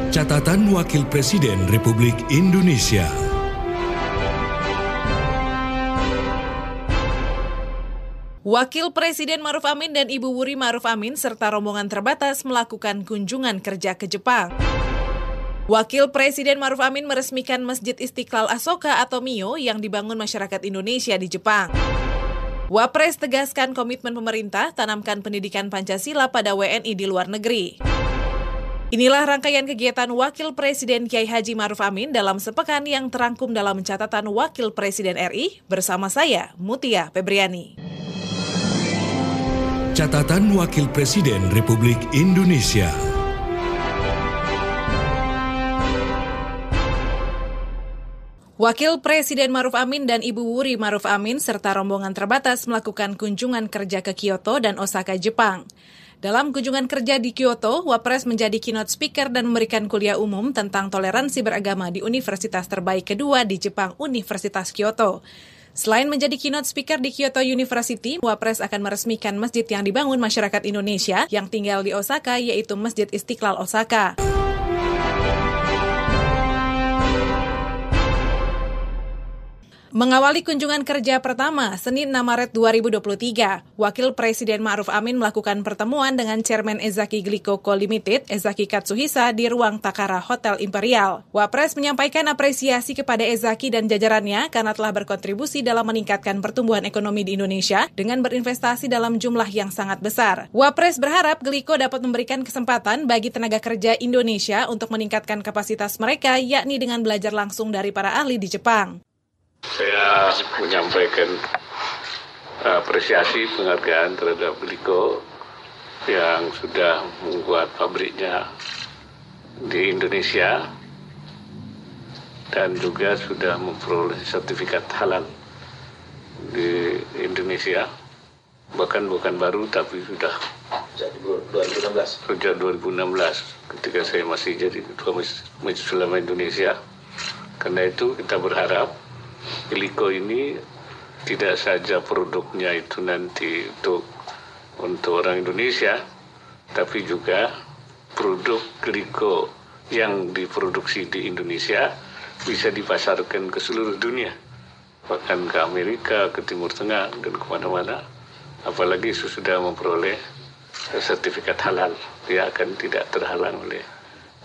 Catatan Wakil Presiden Republik Indonesia. Wakil Presiden Ma'ruf Amin dan Ibu Wuri Ma'ruf Amin serta rombongan terbatas melakukan kunjungan kerja ke Jepang. Wakil Presiden Ma'ruf Amin meresmikan Masjid Istiqlal Asoka atau MIO yang dibangun masyarakat Indonesia di Jepang. Wapres tegaskan komitmen pemerintah tanamkan pendidikan Pancasila pada WNI di luar negeri. Inilah rangkaian kegiatan Wakil Presiden Kiai Haji Ma'ruf Amin dalam sepekan yang terangkum dalam catatan Wakil Presiden RI bersama saya, Mutia Febriani. Catatan Wakil Presiden Republik Indonesia. Wakil Presiden Ma'ruf Amin dan Ibu Wuri Ma'ruf Amin serta rombongan terbatas melakukan kunjungan kerja ke Kyoto dan Osaka, Jepang. Dalam kunjungan kerja di Kyoto, Wapres menjadi keynote speaker dan memberikan kuliah umum tentang toleransi beragama di universitas terbaik kedua di Jepang, Universitas Kyoto. Selain menjadi keynote speaker di Kyoto University, Wapres akan meresmikan masjid yang dibangun masyarakat Indonesia yang tinggal di Osaka, yaitu Masjid Istiqlal Osaka. Mengawali kunjungan kerja pertama, Senin 6 Maret 2023, Wakil Presiden Ma'ruf Amin melakukan pertemuan dengan Chairman Ezaki Glico Co. Limited, Ezaki Katsuhisa, di ruang Takara Hotel Imperial. Wapres menyampaikan apresiasi kepada Ezaki dan jajarannya karena telah berkontribusi dalam meningkatkan pertumbuhan ekonomi di Indonesia dengan berinvestasi dalam jumlah yang sangat besar. Wapres berharap Glico dapat memberikan kesempatan bagi tenaga kerja Indonesia untuk meningkatkan kapasitas mereka, yakni dengan belajar langsung dari para ahli di Jepang. Saya menyampaikan apresiasi penghargaan terhadap Glico yang sudah membuat pabriknya di Indonesia dan juga sudah memperoleh sertifikat halal di Indonesia. Bahkan bukan baru tapi sudah sejak 2016 ketika saya masih jadi Ketua Majelis Ulama Indonesia. Karena itu kita berharap Glico ini tidak saja produknya itu nanti untuk orang Indonesia, tapi juga produk Glico yang diproduksi di Indonesia bisa dipasarkan ke seluruh dunia, bahkan ke Amerika, ke Timur Tengah, dan kemana-mana. Apalagi sudah memperoleh sertifikat halal, dia akan tidak terhalang oleh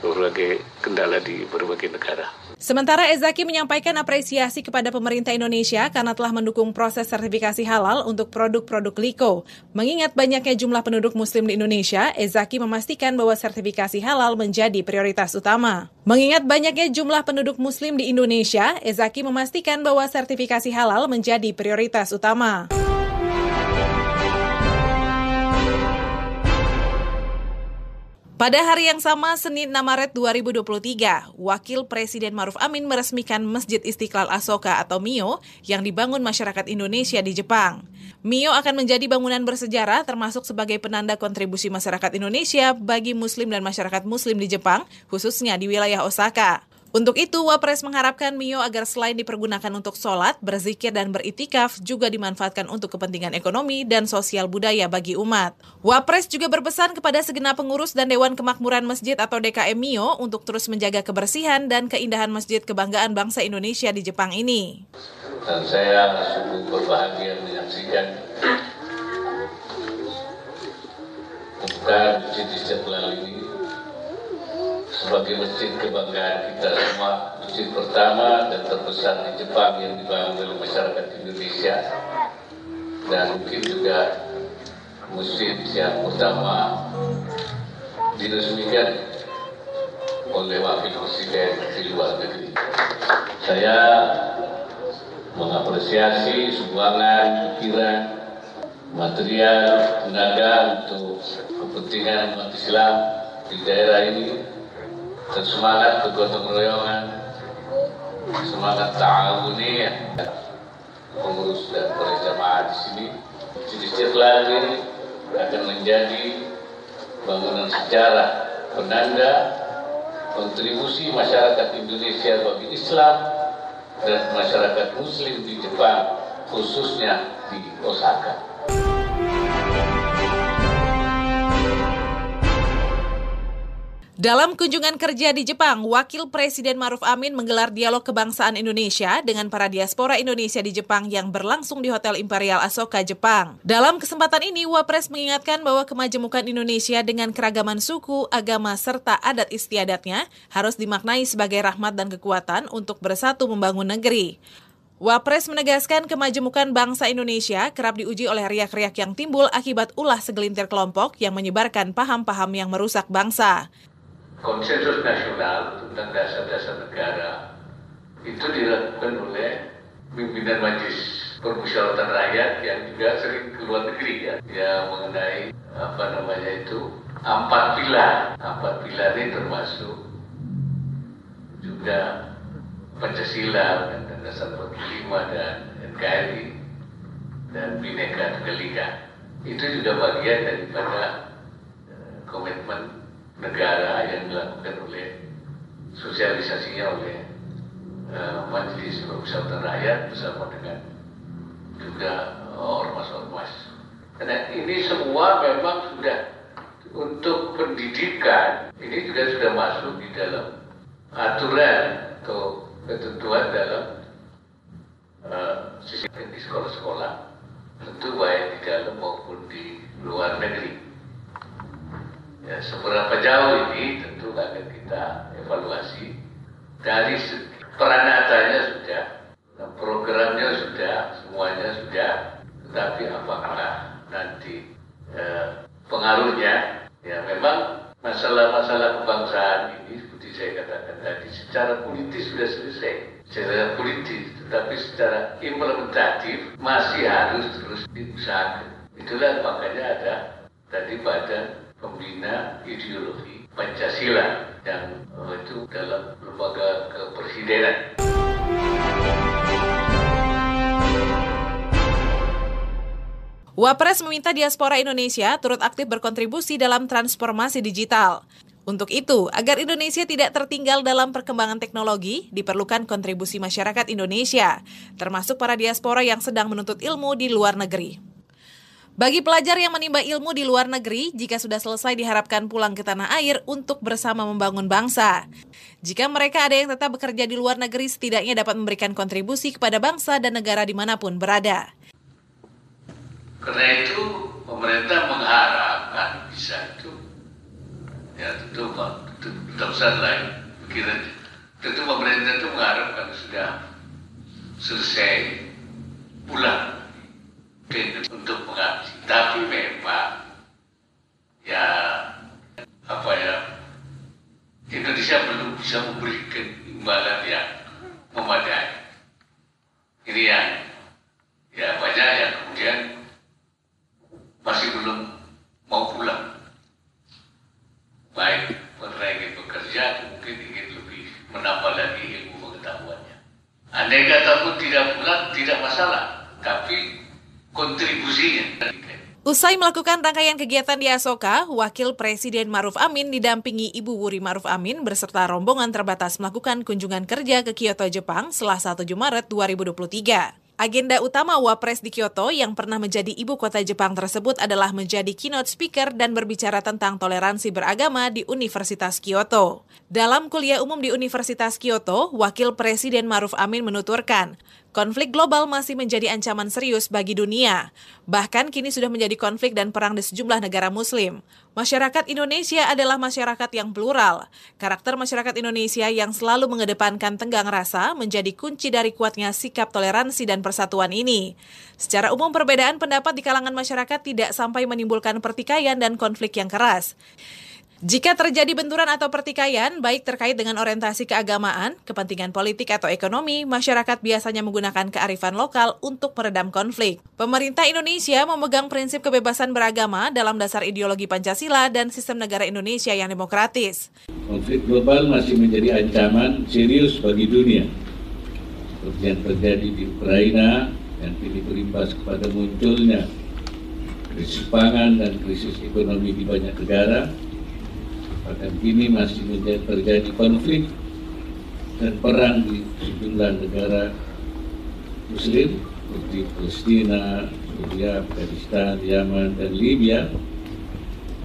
berbagai kendala di berbagai negara. Sementara Ezaki menyampaikan apresiasi kepada pemerintah Indonesia karena telah mendukung proses sertifikasi halal untuk produk-produk Glico. Mengingat banyaknya jumlah penduduk Muslim di Indonesia, Ezaki memastikan bahwa sertifikasi halal menjadi prioritas utama. Mengingat banyaknya jumlah penduduk Muslim di Indonesia, Ezaki memastikan bahwa sertifikasi halal menjadi prioritas utama. Pada hari yang sama, Senin 6 Maret 2023, Wakil Presiden Ma'ruf Amin meresmikan Masjid Istiqlal Asoka atau MIO yang dibangun masyarakat Indonesia di Jepang. MIO akan menjadi bangunan bersejarah termasuk sebagai penanda kontribusi masyarakat Indonesia bagi Muslim dan masyarakat Muslim di Jepang, khususnya di wilayah Osaka. Untuk itu, Wapres mengharapkan MIO agar selain dipergunakan untuk sholat, berzikir, dan beritikaf, juga dimanfaatkan untuk kepentingan ekonomi dan sosial budaya bagi umat. Wapres juga berpesan kepada segenap pengurus dan Dewan Kemakmuran Masjid atau DKM MIO untuk terus menjaga kebersihan dan keindahan Masjid Kebanggaan Bangsa Indonesia di Jepang ini. Dan saya sungguh berbahagia menyaksikan pembukaan Masjid Istiqlal ini sebagai masjid kebanggaan kita semua, masjid pertama dan terbesar di Jepang yang dibangun oleh masyarakat Indonesia, dan mungkin juga masjid yang pertama diresmikan oleh Wakil Presiden di luar negeri. Saya mengapresiasi sumbangan pikiran, material, tenaga untuk kepentingan umat Islam di daerah ini, dan semangat kegotong royongan, semangat ta'awuniyah pengurus dan para jamaah di sini. Masjid Istiqlal ini akan menjadi bangunan sejarah, penanda kontribusi masyarakat Indonesia bagi Islam dan masyarakat Muslim di Jepang, khususnya di Osaka. Dalam kunjungan kerja di Jepang, Wakil Presiden Maruf Amin menggelar dialog kebangsaan Indonesia dengan para diaspora Indonesia di Jepang yang berlangsung di Hotel Imperial Asoka, Jepang. Dalam kesempatan ini, Wapres mengingatkan bahwa kemajemukan Indonesia dengan keragaman suku, agama, serta adat istiadatnya harus dimaknai sebagai rahmat dan kekuatan untuk bersatu membangun negeri. Wapres menegaskan kemajemukan bangsa Indonesia kerap diuji oleh riak-riak yang timbul akibat ulah segelintir kelompok yang menyebarkan paham-paham yang merusak bangsa. Konsensus nasional tentang dasar-dasar negara itu dilakukan oleh pimpinan Majelis Permusyawaratan Rakyat yang juga sering ke luar negeri yang mengenai empat pilar. Empat pilar ini termasuk juga Pancasila, dan dasar 45 dan NKRI dan Bhinneka Tunggal Ika. Itu juga bagian daripada komitmen negara yang dilakukan oleh sosialisasinya oleh Majelis Permusyawaratan Rakyat bersama dengan juga ormas-ormas. Karena ini semua memang sudah untuk pendidikan, ini juga sudah masuk di dalam aturan atau ketentuan dalam sistem di sekolah-sekolah, tentu baik di dalam maupun di luar negeri. Ya, seberapa jauh ini tentu akan kita evaluasi. Dari segi peranatanya sudah, programnya sudah, semuanya sudah, tetapi apakah nanti pengaruhnya, ya memang masalah-masalah kebangsaan ini seperti saya katakan tadi, secara politis sudah selesai, secara politis, tetapi secara implementatif masih harus terus diusahakan. Itulah makanya ada tadi Badan Pembina Ideologi Pancasila yang itu dalam lembaga kepresidenan. Wapres meminta diaspora Indonesia turut aktif berkontribusi dalam transformasi digital. Untuk itu, agar Indonesia tidak tertinggal dalam perkembangan teknologi, diperlukan kontribusi masyarakat Indonesia, termasuk para diaspora yang sedang menuntut ilmu di luar negeri. Bagi pelajar yang menimba ilmu di luar negeri, jika sudah selesai diharapkan pulang ke tanah air untuk bersama membangun bangsa. Jika mereka ada yang tetap bekerja di luar negeri, setidaknya dapat memberikan kontribusi kepada bangsa dan negara dimanapun berada. Karena itu pemerintah mengharapkan bisa itu, ya tentu besar lain pikirannya. Tentu pemerintah itu mengharapkan sudah selesai pulang untuk mengabdi, tapi memang Indonesia belum bisa memberikan imbalan yang memadai. Ini yang banyak yang kemudian masih belum mau pulang. Baik mereka ingin bekerja, mungkin ingin lebih menambah lagi ilmu pengetahuannya. Andai kata pun tidak pulang, tidak masalah, tapi kontribusinya. Usai melakukan rangkaian kegiatan di Asoka, Wakil Presiden Maruf Amin didampingi Ibu Wuri Maruf Amin beserta rombongan terbatas melakukan kunjungan kerja ke Kyoto, Jepang, Selasa 7 Maret 2023. Agenda utama Wapres di Kyoto yang pernah menjadi ibu kota Jepang tersebut adalah menjadi keynote speaker dan berbicara tentang toleransi beragama di Universitas Kyoto. Dalam kuliah umum di Universitas Kyoto, Wakil Presiden Maruf Amin menuturkan, konflik global masih menjadi ancaman serius bagi dunia. Bahkan kini sudah menjadi konflik dan perang di sejumlah negara Muslim. Masyarakat Indonesia adalah masyarakat yang plural. Karakter masyarakat Indonesia yang selalu mengedepankan tenggang rasa menjadi kunci dari kuatnya sikap toleransi dan persatuan ini. Secara umum, perbedaan pendapat di kalangan masyarakat tidak sampai menimbulkan pertikaian dan konflik yang keras. Jika terjadi benturan atau pertikaian, baik terkait dengan orientasi keagamaan, kepentingan politik atau ekonomi, masyarakat biasanya menggunakan kearifan lokal untuk meredam konflik. Pemerintah Indonesia memegang prinsip kebebasan beragama dalam dasar ideologi Pancasila dan sistem negara Indonesia yang demokratis. Konflik global masih menjadi ancaman serius bagi dunia. Seperti yang terjadi di Ukraina, yang kini berimbas kepada munculnya krisis pangan dan krisis ekonomi di banyak negara. Bahkan kini masih terjadi konflik dan perang di sejumlah negara Muslim seperti Palestina, Syria, Afghanistan, Yaman, dan Libya.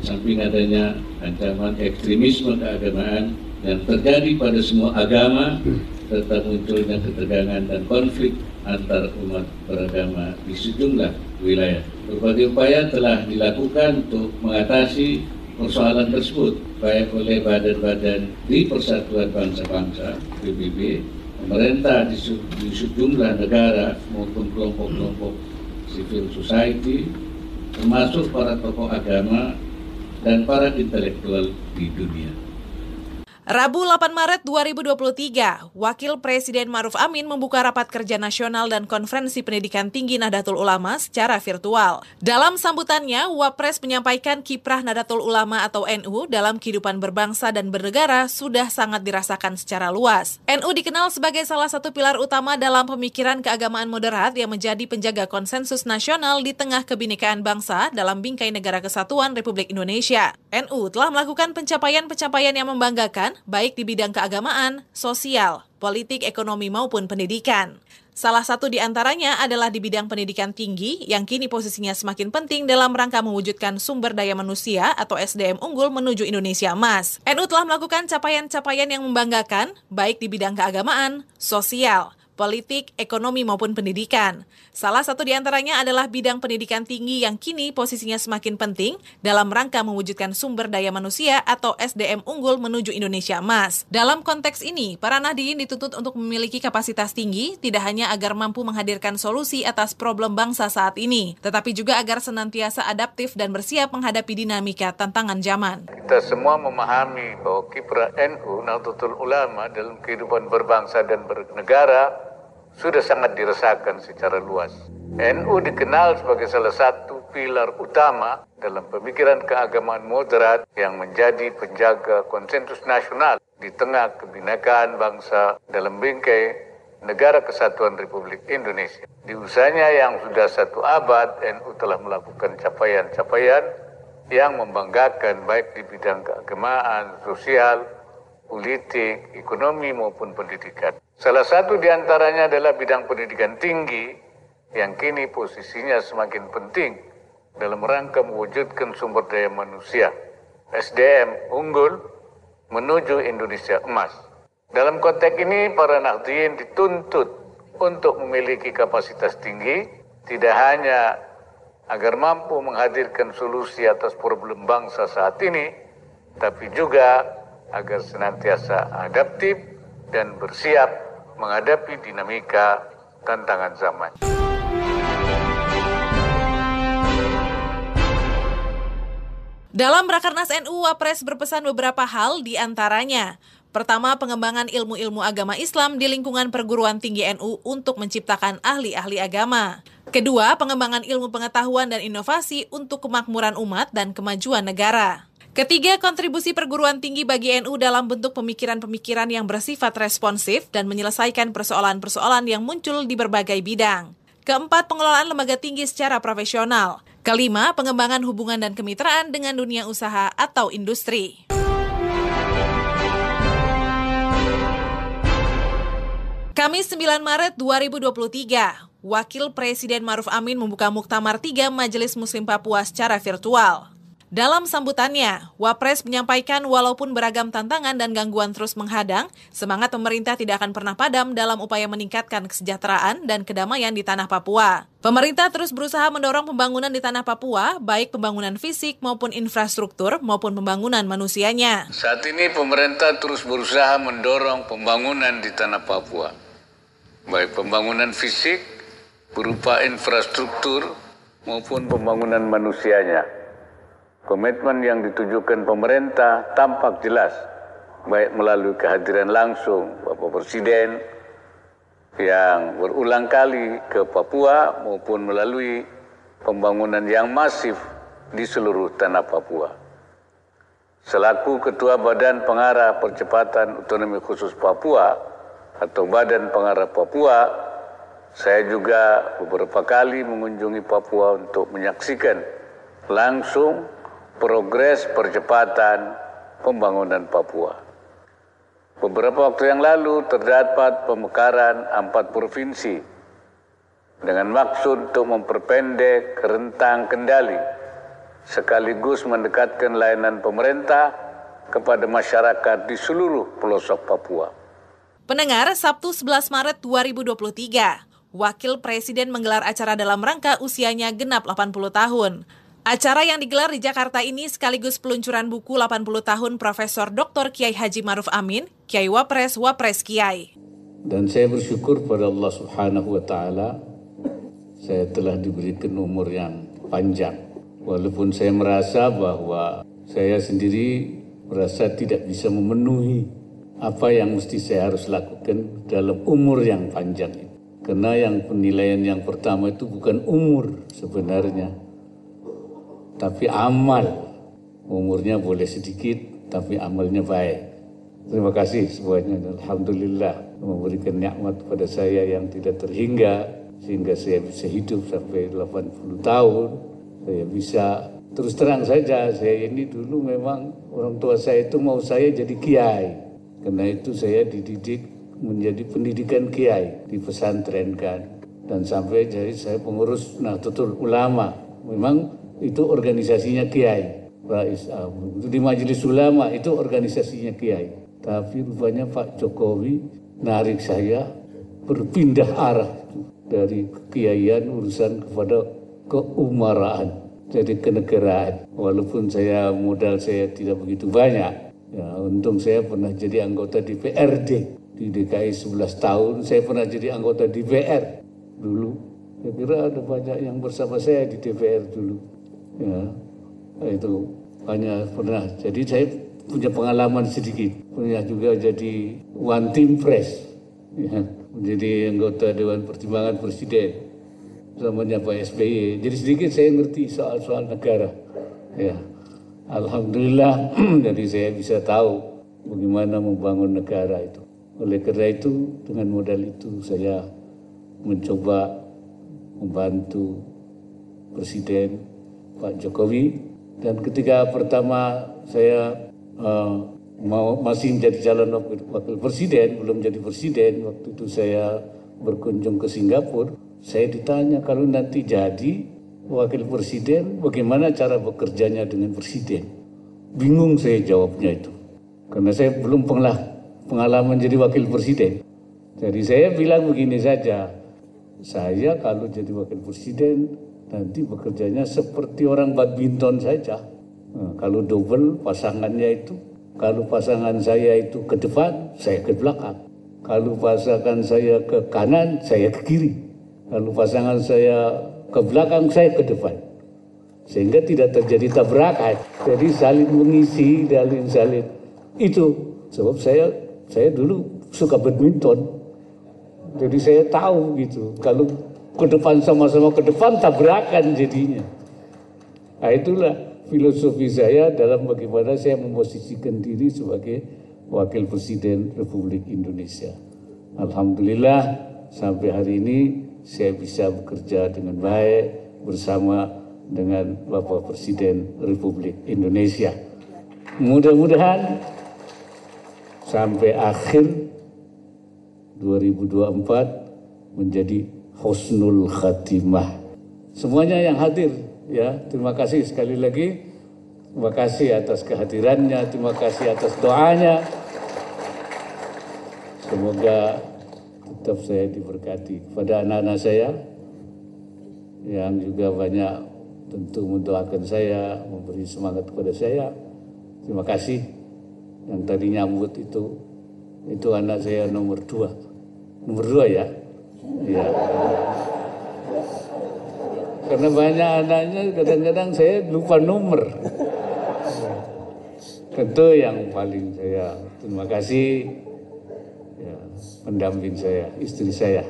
samping adanya ancaman ekstremisme keagamaan yang terjadi pada semua agama, serta munculnya ketegangan dan konflik antar umat beragama di sejumlah wilayah. Berbagai upaya telah dilakukan untuk mengatasi persoalan tersebut, baik oleh badan-badan di Persatuan Bangsa-Bangsa (PBB), pemerintah di sejumlah negara maupun kelompok-kelompok civil society, termasuk para tokoh agama dan para intelektual di dunia. Rabu 8 Maret 2023, Wakil Presiden Ma'ruf Amin membuka rapat kerja nasional dan konferensi pendidikan tinggi Nahdlatul Ulama secara virtual. Dalam sambutannya, Wapres menyampaikan kiprah Nahdlatul Ulama atau NU dalam kehidupan berbangsa dan bernegara sudah sangat dirasakan secara luas. NU dikenal sebagai salah satu pilar utama dalam pemikiran keagamaan moderat yang menjadi penjaga konsensus nasional di tengah kebinekaan bangsa dalam bingkai negara kesatuan Republik Indonesia. NU telah melakukan pencapaian-pencapaian yang membanggakan, baik di bidang keagamaan, sosial, politik, ekonomi maupun pendidikan. Salah satu di antaranya adalah di bidang pendidikan tinggi yang kini posisinya semakin penting dalam rangka mewujudkan sumber daya manusia atau SDM unggul menuju Indonesia Emas. NU telah melakukan capaian-capaian yang membanggakan, baik di bidang keagamaan, sosial, politik, ekonomi maupun pendidikan. Salah satu di antaranya adalah bidang pendidikan tinggi yang kini posisinya semakin penting dalam rangka mewujudkan sumber daya manusia atau SDM unggul menuju Indonesia Emas. Dalam konteks ini, para Nahdliyin dituntut untuk memiliki kapasitas tinggi, tidak hanya agar mampu menghadirkan solusi atas problem bangsa saat ini, tetapi juga agar senantiasa adaptif dan bersiap menghadapi dinamika tantangan zaman. Kita semua memahami bahwa kiprah NU Nahdlatul Ulama dalam kehidupan berbangsa dan bernegara sudah sangat dirasakan secara luas. NU dikenal sebagai salah satu pilar utama dalam pemikiran keagamaan moderat yang menjadi penjaga konsensus nasional di tengah kebinekaan bangsa dalam bingkai Negara Kesatuan Republik Indonesia. Di usahanya yang sudah 1 abad, NU telah melakukan capaian-capaian yang membanggakan baik di bidang keagamaan, sosial, politik, ekonomi maupun pendidikan. Salah satu di antaranya adalah bidang pendidikan tinggi yang kini posisinya semakin penting dalam rangka mewujudkan sumber daya manusia, SDM unggul menuju Indonesia Emas. Dalam konteks ini, para Nahdliyin dituntut untuk memiliki kapasitas tinggi, tidak hanya agar mampu menghadirkan solusi atas problem bangsa saat ini, tapi juga agar senantiasa adaptif dan bersiap menghadapi dinamika tantangan zaman. Dalam Rakernas NU, Wapres berpesan beberapa hal di antaranya. Pertama, pengembangan ilmu-ilmu agama Islam di lingkungan perguruan tinggi NU untuk menciptakan ahli-ahli agama. Kedua, pengembangan ilmu pengetahuan dan inovasi untuk kemakmuran umat dan kemajuan negara. Ketiga, kontribusi perguruan tinggi bagi NU dalam bentuk pemikiran-pemikiran yang bersifat responsif dan menyelesaikan persoalan-persoalan yang muncul di berbagai bidang. Keempat, pengelolaan lembaga tinggi secara profesional. Kelima, pengembangan hubungan dan kemitraan dengan dunia usaha atau industri. Kamis 9 Maret 2023, Wakil Presiden Ma'ruf Amin membuka Muktamar 3 Majelis Muslim Papua secara virtual. Dalam sambutannya, Wapres menyampaikan walaupun beragam tantangan dan gangguan terus menghadang, semangat pemerintah tidak akan pernah padam dalam upaya meningkatkan kesejahteraan dan kedamaian di tanah Papua. Pemerintah terus berusaha mendorong pembangunan di tanah Papua, baik pembangunan fisik maupun infrastruktur maupun pembangunan manusianya. Saat ini pemerintah terus berusaha mendorong pembangunan di tanah Papua, baik pembangunan fisik berupa infrastruktur maupun pembangunan manusianya. Komitmen yang ditujukan pemerintah tampak jelas, baik melalui kehadiran langsung Bapak Presiden yang berulang kali ke Papua maupun melalui pembangunan yang masif di seluruh tanah Papua. Selaku Ketua Badan Pengarah Percepatan Otonomi Khusus Papua atau Badan Pengarah Papua, saya juga beberapa kali mengunjungi Papua untuk menyaksikan langsung progres percepatan pembangunan Papua. Beberapa waktu yang lalu terdapat pemekaran 4 provinsi dengan maksud untuk memperpendek rentang kendali sekaligus mendekatkan layanan pemerintah kepada masyarakat di seluruh pelosok Papua. Pendengar, Sabtu 11 Maret 2023, Wakil Presiden menggelar acara dalam rangka usianya genap 80 tahun. Acara yang digelar di Jakarta ini sekaligus peluncuran buku 80 tahun Profesor Dr. Kiai Haji Maruf Amin, Kiai Wapres Kiai. Dan saya bersyukur pada Allah Subhanahu wa Ta'ala, saya telah diberikan umur yang panjang. Walaupun saya merasa bahwa saya sendiri merasa tidak bisa memenuhi apa yang mesti saya harus lakukan dalam umur yang panjang ini. Karena yang penilaian yang pertama itu bukan umur sebenarnya, tapi amal. Umurnya boleh sedikit, tapi amalnya baik. Terima kasih semuanya. Alhamdulillah memberikan nikmat pada saya yang tidak terhingga, sehingga saya bisa hidup sampai 80 tahun. Saya bisa, terus terang saja, saya ini dulu memang orang tua saya itu mau saya jadi kiai. Karena itu saya dididik menjadi pendidikan kiai, dipesantrenkan. Dan sampai jadi saya pengurus Nahdlatul Ulama. Memang itu organisasinya kiai. Di Majelis Ulama itu organisasinya kiai. Tapi rupanya Pak Jokowi narik saya berpindah arah dari kekiaian urusan kepada keumaraan, jadi kenegaraan. Walaupun modal saya tidak begitu banyak. Ya, untung saya pernah jadi anggota DPRD di DKI 11 tahun. Saya pernah jadi anggota DPR dulu. Saya kira ada banyak yang bersama saya di DPR dulu. Ya, itu hanya pernah. Jadi saya punya pengalaman sedikit. Pernah juga jadi One Team Press, ya, menjadi anggota Dewan Pertimbangan Presiden zamannya Pak SBY. Jadi sedikit saya ngerti soal-soal negara. Ya, alhamdulillah. Jadi saya bisa tahu bagaimana membangun negara itu. Oleh karena itu, dengan modal itu saya mencoba membantu Presiden Pak Jokowi. Dan ketika pertama saya masih menjadi calon wakil presiden, belum jadi presiden, waktu itu saya berkunjung ke Singapura, saya ditanya kalau nanti jadi wakil presiden, bagaimana cara bekerjanya dengan presiden? Bingung saya jawabnya itu, karena saya belum pernah pengalaman jadi wakil presiden. Jadi saya bilang begini saja, saya kalau jadi wakil presiden nanti bekerjanya seperti orang badminton saja. Nah, kalau double pasangannya itu, kalau pasangan saya itu ke depan, saya ke belakang. Kalau pasangan saya ke kanan, saya ke kiri. Kalau pasangan saya ke belakang, saya ke depan. Sehingga tidak terjadi tabrakan. Jadi saling mengisi, saling itu. Sebab saya dulu suka badminton. Jadi saya tahu gitu. Kalau ke depan sama-sama ke depan, tabrakan jadinya. Nah, itulah filosofi saya dalam bagaimana saya memposisikan diri sebagai Wakil Presiden Republik Indonesia. Alhamdulillah sampai hari ini saya bisa bekerja dengan baik bersama dengan Bapak Presiden Republik Indonesia. Mudah-mudahan sampai akhir 2024 menjadi husnul khatimah. Semuanya yang hadir, ya, terima kasih sekali lagi. Terima kasih atas kehadirannya, terima kasih atas doanya. Semoga tetap saya diberkati. Kepada anak-anak saya yang juga banyak tentu mendoakan saya, memberi semangat kepada saya. Terima kasih. Yang tadi nyambut itu anak saya nomor 2. Nomor 2 ya. Ya. Karena banyak anaknya, kadang-kadang saya lupa nomor. Tentu yang paling saya terima kasih ya, pendamping saya, istri saya.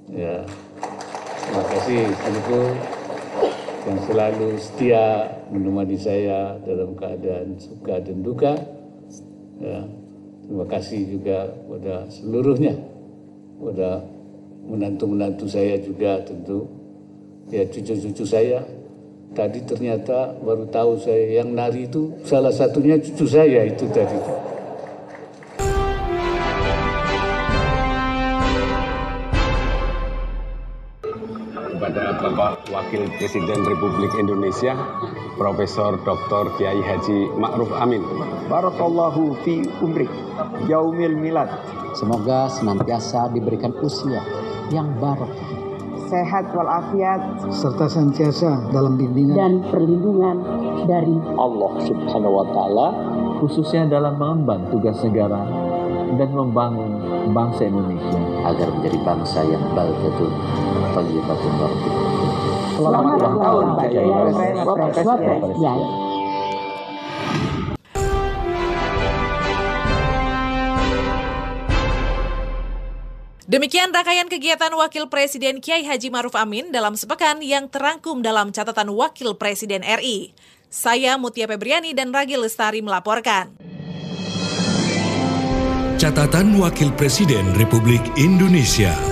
Ya, terima kasih ibu yang selalu setia menemani saya dalam keadaan suka dan duka. Ya, terima kasih juga pada seluruhnya, pada menantu-menantu saya juga tentu, ya cucu-cucu saya. Tadi ternyata baru tahu saya yang nari itu salah satunya cucu saya itu tadi. Kepada Bapak Wakil Presiden Republik Indonesia, Profesor Dr. Kiai Haji Ma'ruf Amin. Barakallahu fi umrik yaumil milad. Semoga senantiasa diberikan usia yang barokah, sehat walafiat, serta senantiasa dalam bimbingan dan perlindungan dari Allah Subhanahu wa Ta'ala, khususnya dalam mengemban tugas negara dan membangun bangsa Indonesia agar menjadi bangsa yang baldatun thayyibatun barakatuh. Selamat ulang tahun Pak Kiai. Demikian rangkaian kegiatan Wakil Presiden Kiai Haji Ma'ruf Amin dalam sepekan yang terangkum dalam catatan Wakil Presiden RI. Saya Mutia Febriani dan Ragi Lestari melaporkan. Catatan Wakil Presiden Republik Indonesia.